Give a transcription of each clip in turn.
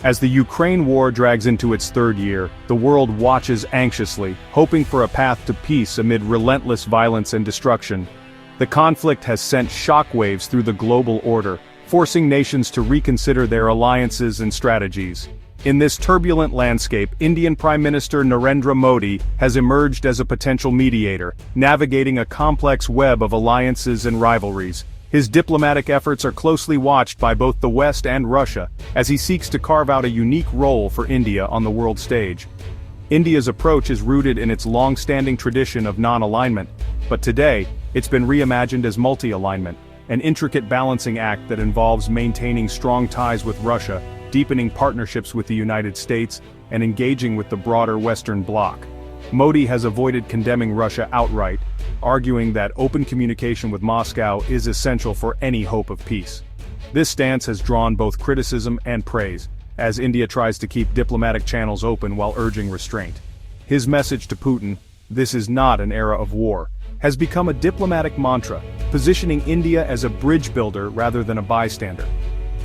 As the Ukraine war drags into its third year, the world watches anxiously, hoping for a path to peace amid relentless violence and destruction. The conflict has sent shockwaves through the global order, forcing nations to reconsider their alliances and strategies. In this turbulent landscape, Indian Prime Minister Narendra Modi has emerged as a potential mediator, navigating a complex web of alliances and rivalries. His diplomatic efforts are closely watched by both the West and Russia, as he seeks to carve out a unique role for India on the world stage. India's approach is rooted in its long-standing tradition of non-alignment, but today, it's been reimagined as multi-alignment, an intricate balancing act that involves maintaining strong ties with Russia, deepening partnerships with the United States, and engaging with the broader Western bloc. Modi has avoided condemning Russia outright, arguing that open communication with Moscow is essential for any hope of peace. This stance has drawn both criticism and praise, as India tries to keep diplomatic channels open while urging restraint. His message to Putin, "This is not an era of war," has become a diplomatic mantra, positioning India as a bridge builder rather than a bystander.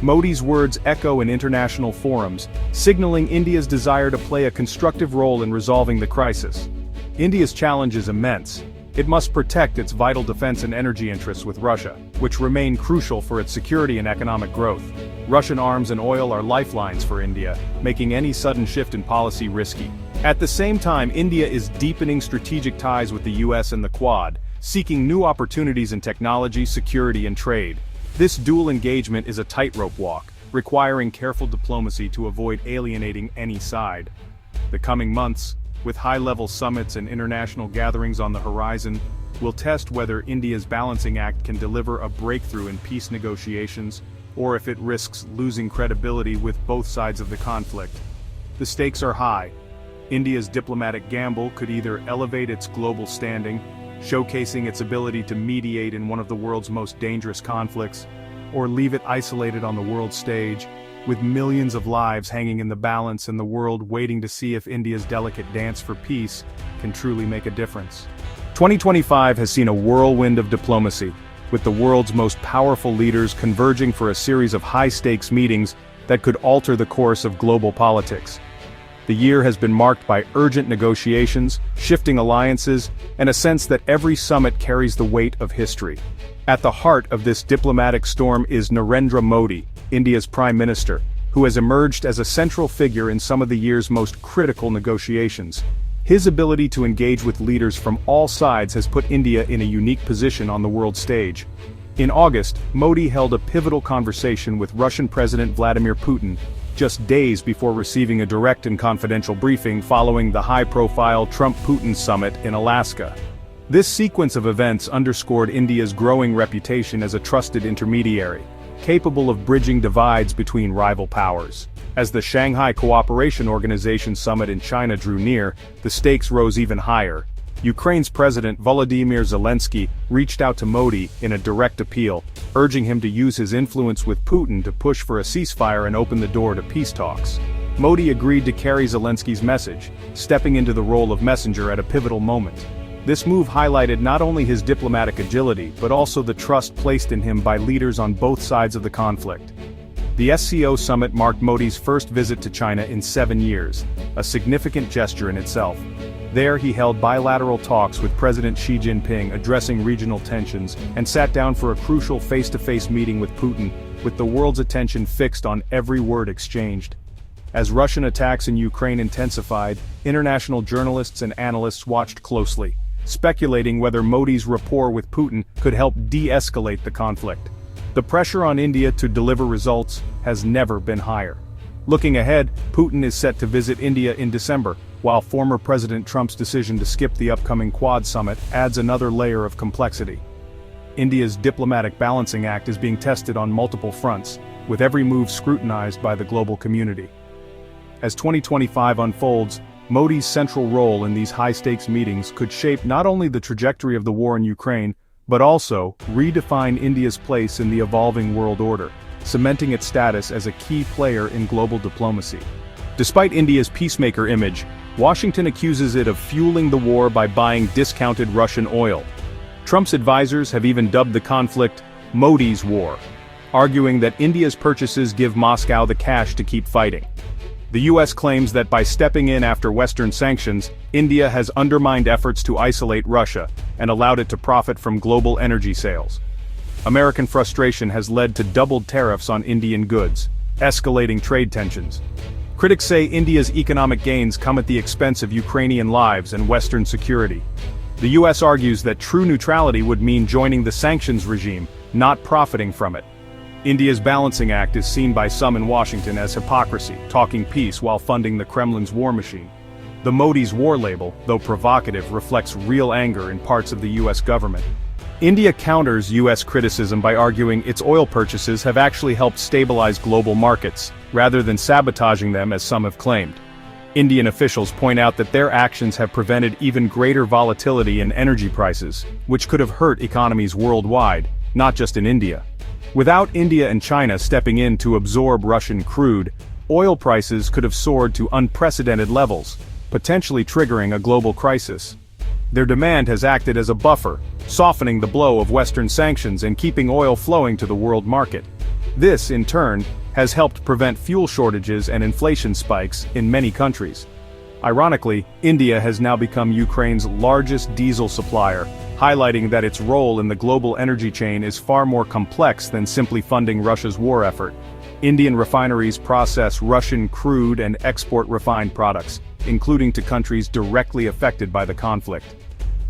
Modi's words echo in international forums, signaling India's desire to play a constructive role in resolving the crisis. India's challenge is immense. It must protect its vital defense and energy interests with Russia, which remain crucial for its security and economic growth. Russian arms and oil are lifelines for India, making any sudden shift in policy risky. At the same time, India is deepening strategic ties with the US and the Quad, seeking new opportunities in technology, security, and trade. This dual engagement is a tightrope walk, requiring careful diplomacy to avoid alienating any side. The coming months, with high-level summits and international gatherings on the horizon, will test whether India's balancing act can deliver a breakthrough in peace negotiations, or if it risks losing credibility with both sides of the conflict. The stakes are high. India's diplomatic gamble could either elevate its global standing, showcasing its ability to mediate in one of the world's most dangerous conflicts, or leave it isolated on the world stage, with millions of lives hanging in the balance and the world waiting to see if India's delicate dance for peace can truly make a difference. 2025 has seen a whirlwind of diplomacy, with the world's most powerful leaders converging for a series of high-stakes meetings that could alter the course of global politics. The year has been marked by urgent negotiations, shifting alliances, and a sense that every summit carries the weight of history. At the heart of this diplomatic storm is Narendra Modi, India's Prime Minister, who has emerged as a central figure in some of the year's most critical negotiations. His ability to engage with leaders from all sides has put India in a unique position on the world stage. In August, Modi held a pivotal conversation with Russian President Vladimir Putin, just days before receiving a direct and confidential briefing following the high-profile Trump-Putin summit in Alaska. This sequence of events underscored India's growing reputation as a trusted intermediary, capable of bridging divides between rival powers. As the Shanghai Cooperation Organization summit in China drew near, the stakes rose even higher. Ukraine's President Volodymyr Zelensky reached out to Modi in a direct appeal, urging him to use his influence with Putin to push for a ceasefire and open the door to peace talks. Modi agreed to carry Zelensky's message, stepping into the role of messenger at a pivotal moment. This move highlighted not only his diplomatic agility but also the trust placed in him by leaders on both sides of the conflict. The SCO summit marked Modi's first visit to China in 7 years, a significant gesture in itself. There he held bilateral talks with President Xi Jinping addressing regional tensions and sat down for a crucial face-to-face meeting with Putin, with the world's attention fixed on every word exchanged. As Russian attacks in Ukraine intensified, international journalists and analysts watched closely, speculating whether Modi's rapport with Putin could help de-escalate the conflict. The pressure on India to deliver results has never been higher. Looking ahead, Putin is set to visit India in December, while former President Trump's decision to skip the upcoming Quad summit adds another layer of complexity. India's diplomatic balancing act is being tested on multiple fronts, with every move scrutinized by the global community. As 2025 unfolds, Modi's central role in these high-stakes meetings could shape not only the trajectory of the war in Ukraine, but also redefine India's place in the evolving world order, cementing its status as a key player in global diplomacy. Despite India's peacemaker image, Washington accuses it of fueling the war by buying discounted Russian oil. Trump's advisors have even dubbed the conflict Modi's war, arguing that India's purchases give Moscow the cash to keep fighting. The US claims that by stepping in after Western sanctions, India has undermined efforts to isolate Russia and allowed it to profit from global energy sales. American frustration has led to doubled tariffs on Indian goods, escalating trade tensions. Critics say India's economic gains come at the expense of Ukrainian lives and Western security. The US argues that true neutrality would mean joining the sanctions regime, not profiting from it. India's balancing act is seen by some in Washington as hypocrisy, talking peace while funding the Kremlin's war machine. The Modi's war label, though provocative, reflects real anger in parts of the US government. India counters US criticism by arguing its oil purchases have actually helped stabilize global markets, rather than sabotaging them as some have claimed. Indian officials point out that their actions have prevented even greater volatility in energy prices, which could have hurt economies worldwide, not just in India. Without India and China stepping in to absorb Russian crude, oil prices could have soared to unprecedented levels, potentially triggering a global crisis. Their demand has acted as a buffer, softening the blow of Western sanctions and keeping oil flowing to the world market. This, in turn, has helped prevent fuel shortages and inflation spikes in many countries. Ironically, India has now become Ukraine's largest diesel supplier, highlighting that its role in the global energy chain is far more complex than simply funding Russia's war effort. Indian refineries process Russian crude and export refined products, including to countries directly affected by the conflict.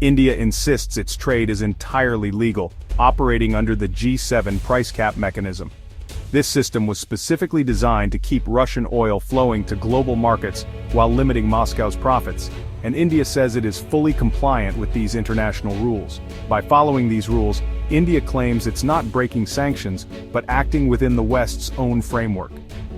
India insists its trade is entirely legal, operating under the G7 price cap mechanism. This system was specifically designed to keep Russian oil flowing to global markets while limiting Moscow's profits, and India says it is fully compliant with these international rules. By following these rules, India claims it's not breaking sanctions, but acting within the West's own framework.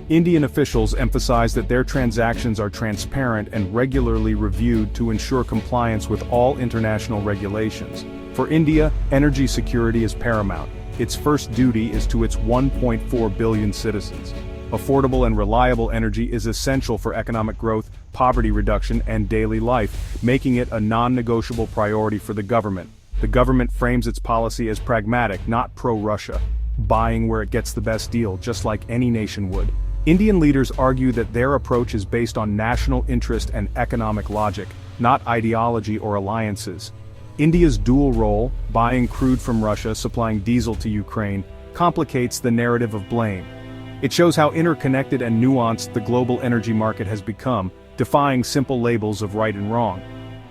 Indian officials emphasize that their transactions are transparent and regularly reviewed to ensure compliance with all international regulations. For India, energy security is paramount. Its first duty is to its 1.4 billion citizens. Affordable and reliable energy is essential for economic growth, poverty reduction, and daily life, making it a non-negotiable priority for the government. The government frames its policy as pragmatic, not pro-Russia, buying where it gets the best deal, just like any nation would. Indian leaders argue that their approach is based on national interest and economic logic, not ideology or alliances. India's dual role, buying crude from Russia, supplying diesel to Ukraine, complicates the narrative of blame. It shows how interconnected and nuanced the global energy market has become, defying simple labels of right and wrong.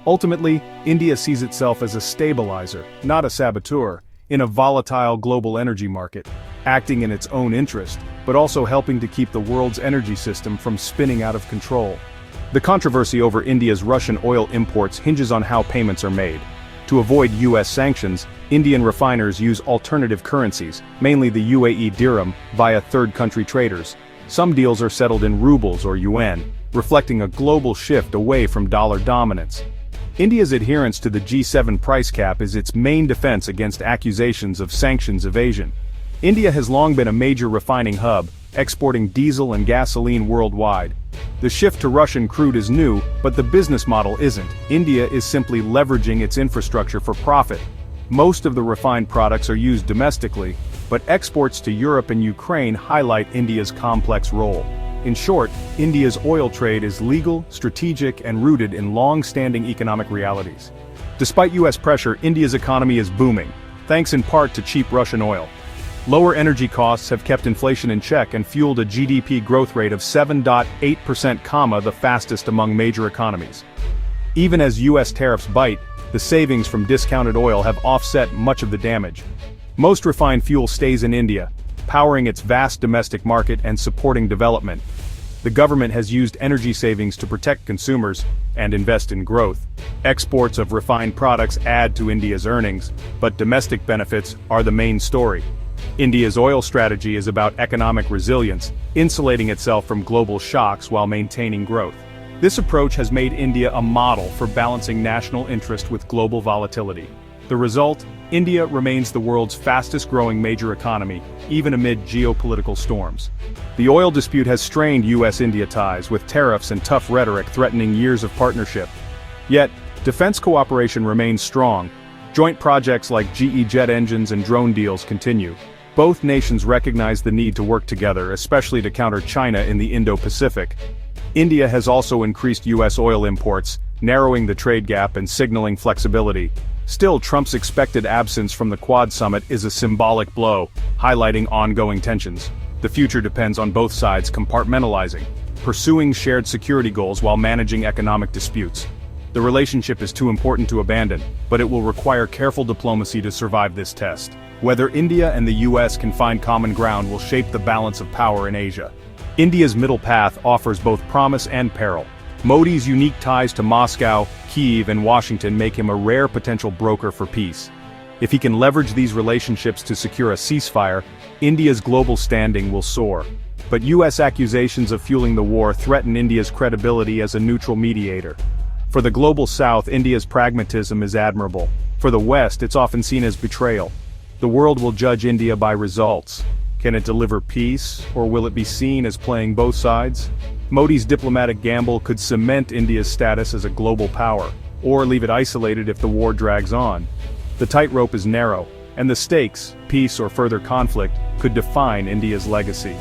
Ultimately, India sees itself as a stabilizer, not a saboteur, in a volatile global energy market, acting in its own interest, but also helping to keep the world's energy system from spinning out of control. The controversy over India's Russian oil imports hinges on how payments are made. To avoid US sanctions, Indian refiners use alternative currencies, mainly the UAE dirham, via third-country traders. Some deals are settled in rubles or yuan, reflecting a global shift away from dollar dominance. India's adherence to the G7 price cap is its main defense against accusations of sanctions evasion. India has long been a major refining hub, exporting diesel and gasoline worldwide. The shift to Russian crude is new, but the business model isn't. India is simply leveraging its infrastructure for profit. Most of the refined products are used domestically, but exports to Europe and Ukraine highlight India's complex role. In short, India's oil trade is legal, strategic, and rooted in long-standing economic realities. Despite US pressure, India's economy is booming, thanks in part to cheap Russian oil. Lower energy costs have kept inflation in check and fueled a GDP growth rate of 7.8%, the fastest among major economies. Even as US tariffs bite, the savings from discounted oil have offset much of the damage. Most refined fuel stays in India, powering its vast domestic market and supporting development. The government has used energy savings to protect consumers and invest in growth. Exports of refined products add to India's earnings, but domestic benefits are the main story. India's oil strategy is about economic resilience, insulating itself from global shocks while maintaining growth. This approach has made India a model for balancing national interest with global volatility. The result? India remains the world's fastest-growing major economy, even amid geopolitical storms. The oil dispute has strained US-India ties, with tariffs and tough rhetoric threatening years of partnership. Yet, defense cooperation remains strong. Joint projects like GE jet engines and drone deals continue. Both nations recognize the need to work together, especially to counter China in the Indo-Pacific. India has also increased US oil imports, narrowing the trade gap and signaling flexibility. Still, Trump's expected absence from the Quad summit is a symbolic blow, highlighting ongoing tensions. The future depends on both sides compartmentalizing, pursuing shared security goals while managing economic disputes. The relationship is too important to abandon, but it will require careful diplomacy to survive this test. Whether India and the US can find common ground will shape the balance of power in Asia. India's middle path offers both promise and peril. Modi's unique ties to Moscow, Kyiv, and Washington make him a rare potential broker for peace. If he can leverage these relationships to secure a ceasefire, India's global standing will soar. But US accusations of fueling the war threaten India's credibility as a neutral mediator. For the global South, India's pragmatism is admirable. For the West, it's often seen as betrayal. The world will judge India by results. Can it deliver peace, or will it be seen as playing both sides? Modi's diplomatic gamble could cement India's status as a global power, or leave it isolated if the war drags on. The tightrope is narrow, and the stakes, peace or further conflict, could define India's legacy.